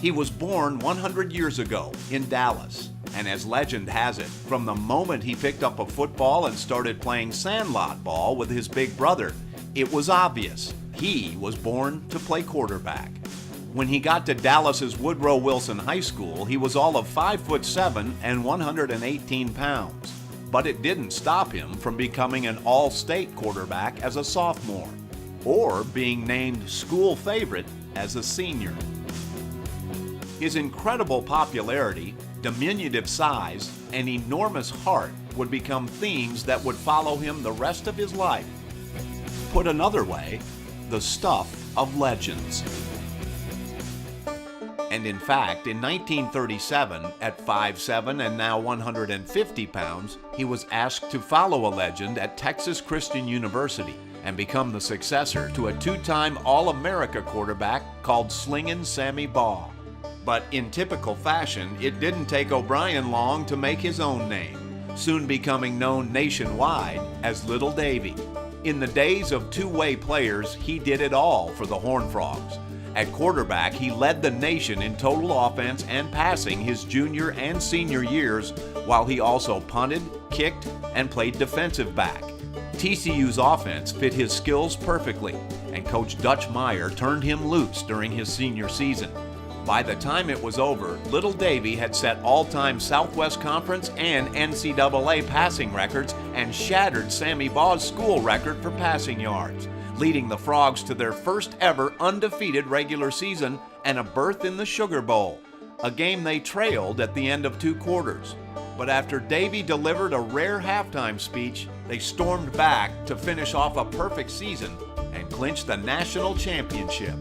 He was born 100 years ago in Dallas, and as legend has it, from the moment he picked up a football and started playing sandlot ball with his big brother, it was obvious he was born to play quarterback. When he got to Dallas's Woodrow Wilson High School, he was all of 5'7" and 118 pounds. But it didn't stop him from becoming an all-state quarterback as a sophomore, or being named school favorite as a senior. His incredible popularity, diminutive size, and enormous heart would become themes that would follow him the rest of his life. Put another way, the stuff of legends. And in fact, in 1937, at 5'7" and now 150 pounds, he was asked to follow a legend at Texas Christian University and become the successor to a two-time All-America quarterback called Slingin' Sammy Baugh. But in typical fashion, it didn't take O'Brien long to make his own name, soon becoming known nationwide as Little Davey. In the days of two-way players, he did it all for the Horned Frogs. At quarterback, he led the nation in total offense and passing his junior and senior years, while he also punted, kicked, and played defensive back. TCU's offense fit his skills perfectly, and Coach Dutch Meyer turned him loose during his senior season. By the time it was over, Little Davey had set all-time Southwest Conference and NCAA passing records and shattered Sammy Baugh's school record for passing yards, leading the Frogs to their first ever undefeated regular season and a berth in the Sugar Bowl, a game they trailed at the end of 2 quarters. But after Davey delivered a rare halftime speech, they stormed back to finish off a perfect season and clinch the national championship.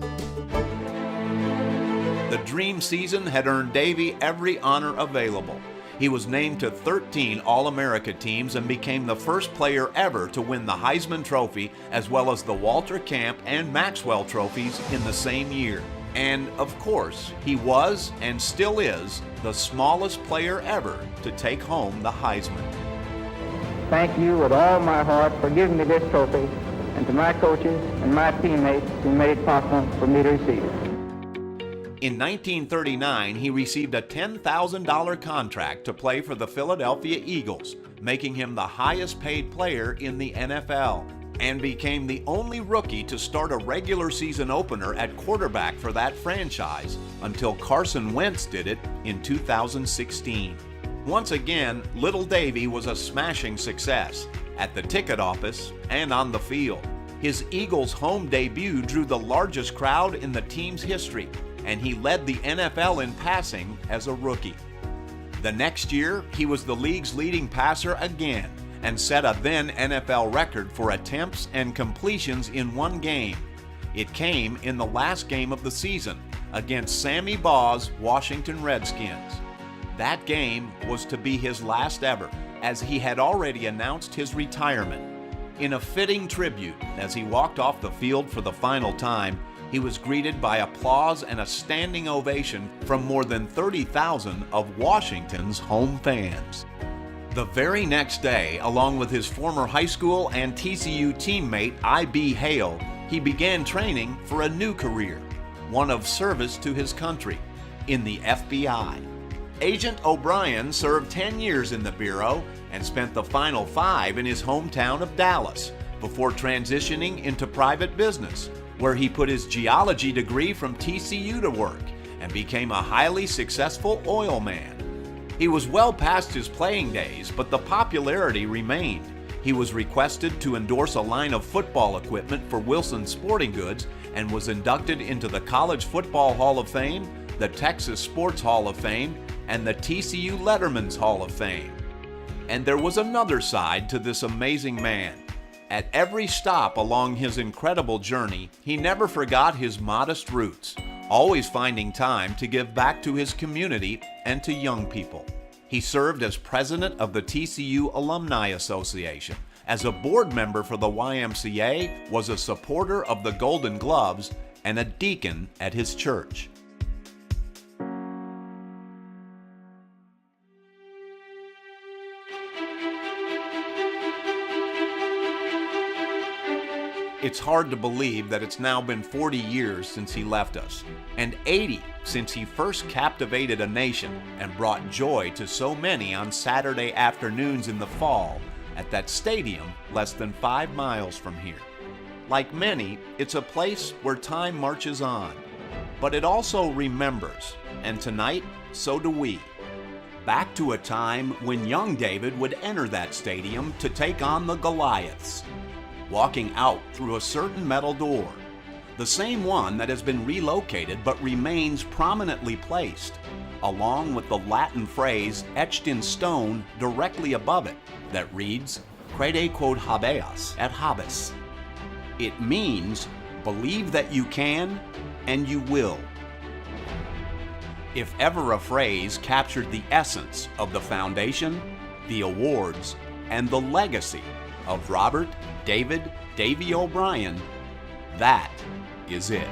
The dream season had earned Davey every honor available. He was named to 13 All-America teams and became the first player ever to win the Heisman Trophy, as well as the Walter Camp and Maxwell trophies in the same year. And of course, he was and still is the smallest player ever to take home the Heisman. Thank you with all my heart for giving me this trophy, and to my coaches and my teammates who made it possible for me to receive it. In 1939, he received a $10,000 contract to play for the Philadelphia Eagles, making him the highest paid player in the NFL, and became the only rookie to start a regular season opener at quarterback for that franchise until Carson Wentz did it in 2016. Once again, Little Davey was a smashing success at the ticket office and on the field. His Eagles home debut drew the largest crowd in the team's history, and he led the NFL in passing as a rookie. The next year, he was the league's leading passer again and set a then NFL record for attempts and completions in one game. It came in the last game of the season against Sammy Baugh's Washington Redskins. That game was to be his last ever, as he had already announced his retirement. In a fitting tribute, as he walked off the field for the final time, he was greeted by applause and a standing ovation from more than 30,000 of Washington's home fans. The very next day, along with his former high school and TCU teammate I.B. Hale, he began training for a new career, one of service to his country, in the FBI. Agent O'Brien served 10 years in the Bureau and spent the final 5 in his hometown of Dallas before transitioning into private business, where he put his geology degree from TCU to work and became a highly successful oil man. He was well past his playing days, but the popularity remained. He was requested to endorse a line of football equipment for Wilson Sporting Goods and was inducted into the College Football Hall of Fame, the Texas Sports Hall of Fame, and the TCU Letterman's Hall of Fame. And there was another side to this amazing man. At every stop along his incredible journey, he never forgot his modest roots, always finding time to give back to his community and to young people. He served as president of the TCU Alumni Association, as a board member for the YMCA, was a supporter of the Golden Gloves, and a deacon at his church. It's hard to believe that it's now been 40 years since he left us, and 80 since he first captivated a nation and brought joy to so many on Saturday afternoons in the fall at that stadium less than 5 miles from here. Like many, it's a place where time marches on, but it also remembers, and tonight, so do we. Back to a time when young David would enter that stadium to take on the Goliaths, walking out through a certain metal door, the same one that has been relocated but remains prominently placed, along with the Latin phrase etched in stone directly above it that reads, Crede quod habeas et habes. It means, believe that you can and you will. If ever a phrase captured the essence of the foundation, the awards, and the legacy of Robert David Davey O'Brien, that is it.